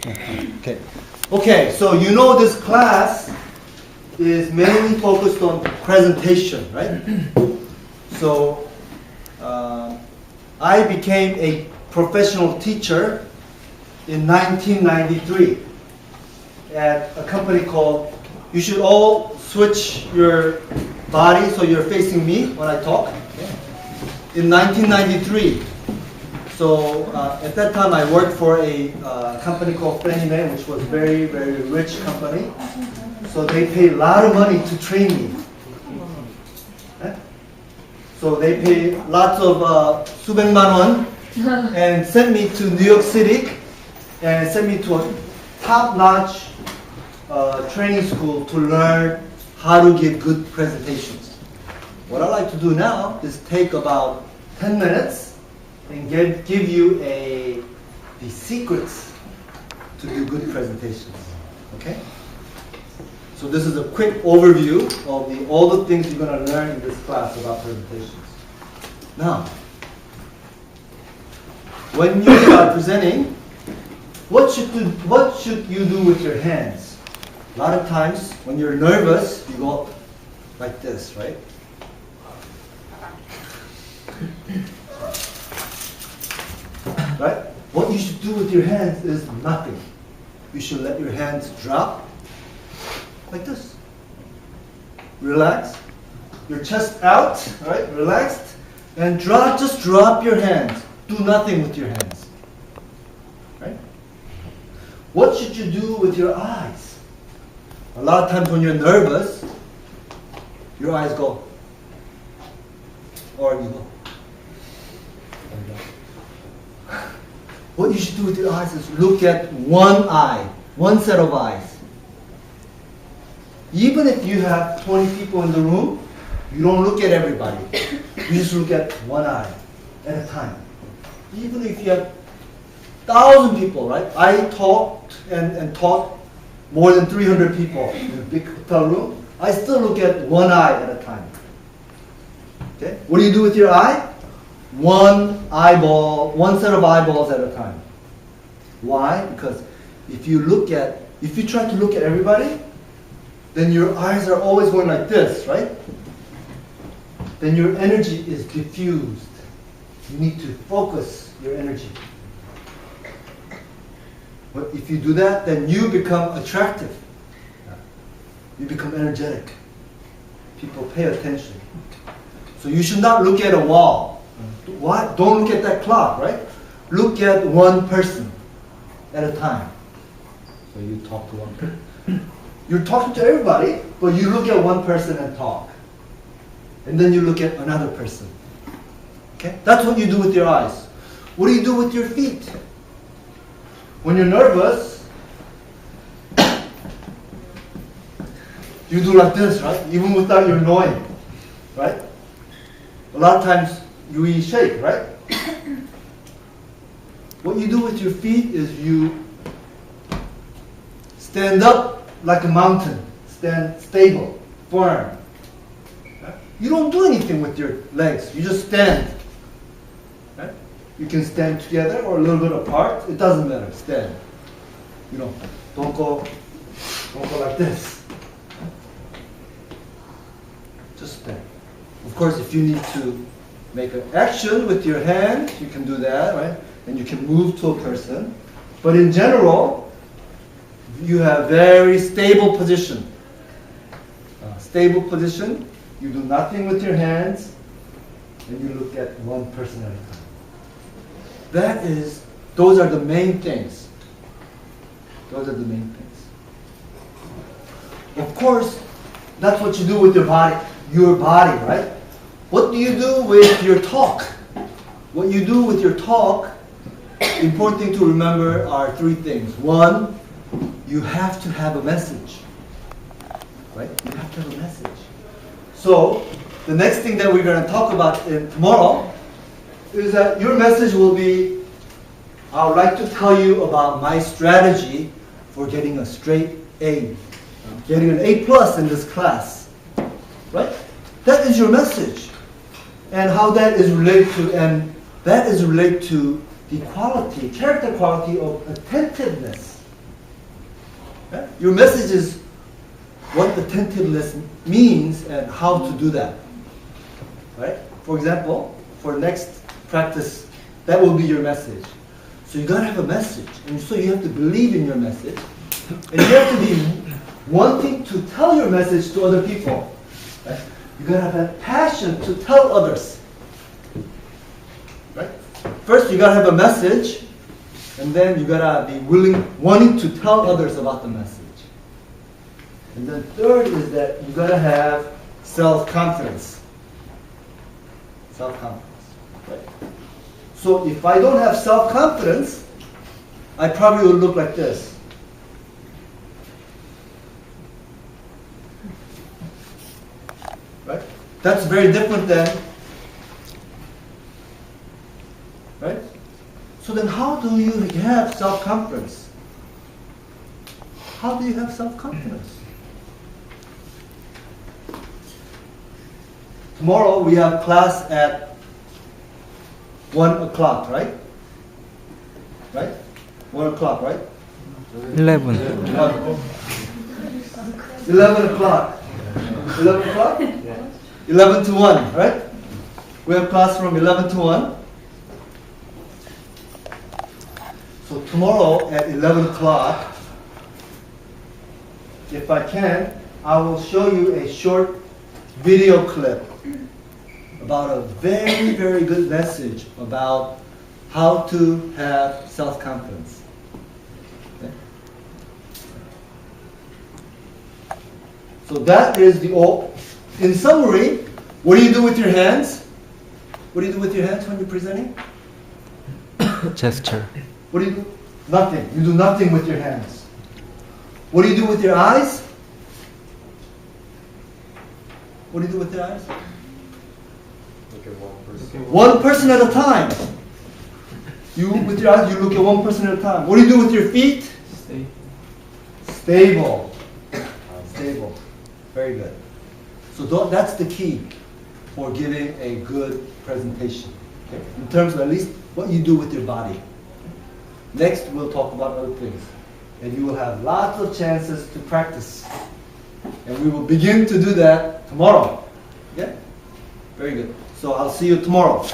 Okay. Okay, so you know this class is mainly focused on presentation, right? So I became a professional teacher in 1993 at a company called, you should all switch your body so you're facing me when I talk. In 1993. So at that time I worked for a company called Fannie Mae, which was very, very rich company. So they paid a lot of money to train me. Okay? So they paid lots of 수백만 원 and sent me to New York City and sent me to a top-notch training school to learn how to give good presentations. What I like to do now is take about 10 minutes and give you the secrets to do good presentations. Okay? So this is a quick overview of all the things you're going to learn in this class about presentations. Now, when you are presenting, what should you do with your hands? A lot of times, when you're nervous, you go like this, right? Right? What you should do with your hands is nothing. You should let your hands drop like this. Relax. Your chest out, right? Relaxed. And just drop your hands. Do nothing with your hands. Right? What should you do with your eyes? A lot of times when you're nervous, your eyes go. Or you go. What you should do with your eyes is look at one eye, one set of eyes. Even if you have 20 people in the room, you don't look at everybody. You just look at one eye at a time. Even if you have 1,000 people, right? I talked and taught more than 300 people in a big hotel room. I still look at one eye at a time. Okay? What do you do with your eye? One eyeball, one set of eyeballs at a time. Why? Because if you try to look at everybody, then your eyes are always going like this, right? Then your energy is diffused. You need to focus your energy. But if you do that, then you become attractive. You become energetic. People pay attention. So you should not look at a wall. Why? Don't look at that clock, right? Look at one person at a time. So you talk to one person. You're talking to everybody, but you look at one person and talk. And then you look at another person. Okay? That's what you do with your eyes. What do you do with your feet? When you're nervous, you do like this, right? Even without your knowing, right? A lot of times you shake, right? What you do with your feet is you stand up like a mountain, stand stable, firm. Right? You don't do anything with your legs, you just stand. Right? You can stand together or a little bit apart, it doesn't matter, stand. You know, don't go like this. Just stand. Of course, if you need to make an action with your hand, you can do that, right? And you can move to a person. But in general, you have very stable position. Stable position, you do nothing with your hands, and you look at one person at a time. Those are the main things. Those are the main things. Of course, that's what you do with your body, right? What do you do with your talk? What you do with your talk, important thing to remember are three things. One, you have to have a message. Right? You have to have a message. So, the next thing that we're going to talk about tomorrow is that your message will be, I would like to tell you about my strategy for getting a straight A. Getting an A+ in this class. Right? That is your message. And how that is related to, the quality, character quality of attentiveness. your message is what attentiveness means and how to do that. Right? For example, for next practice, that will be your message. So you gotta have a message, and so you have to believe in your message, and you have to be wanting to tell your message to other people. Right? You gotta have passion to tell others. Right? First, you gotta have a message, and then you gotta be wanting to tell others about the message. And then third is that you gotta have self-confidence. Self-confidence. Right? So if I don't have self-confidence, I probably will look like this. Right? That's very different than, right? So then how do you have self-confidence? How do you have self-confidence? Tomorrow we have class at 1 o'clock, right? Right? 1 o'clock, right? 11. 11 o'clock. 11 o'clock? 11 to 1, right? We have class from 11 to 1. So tomorrow at 11 o'clock, if I can, I will show you a short video clip about a very, very good message about how to have self-confidence. Okay? So that is the all. In summary, what do you do with your hands? What do you do with your hands when you're presenting? Gesture. What do you do? Nothing. You do nothing with your hands. What do you do with your eyes? What do you do with your eyes? Look at one person. One person at a time. You, with your eyes, you look at one person at a time. What do you do with your feet? Stay. Stable. Stable. Very good. So that's the key for giving a good presentation. Okay? In terms of at least what you do with your body. Next, we'll talk about other things. And you will have lots of chances to practice. And we will begin to do that tomorrow. Okay? Very good. So I'll see you tomorrow.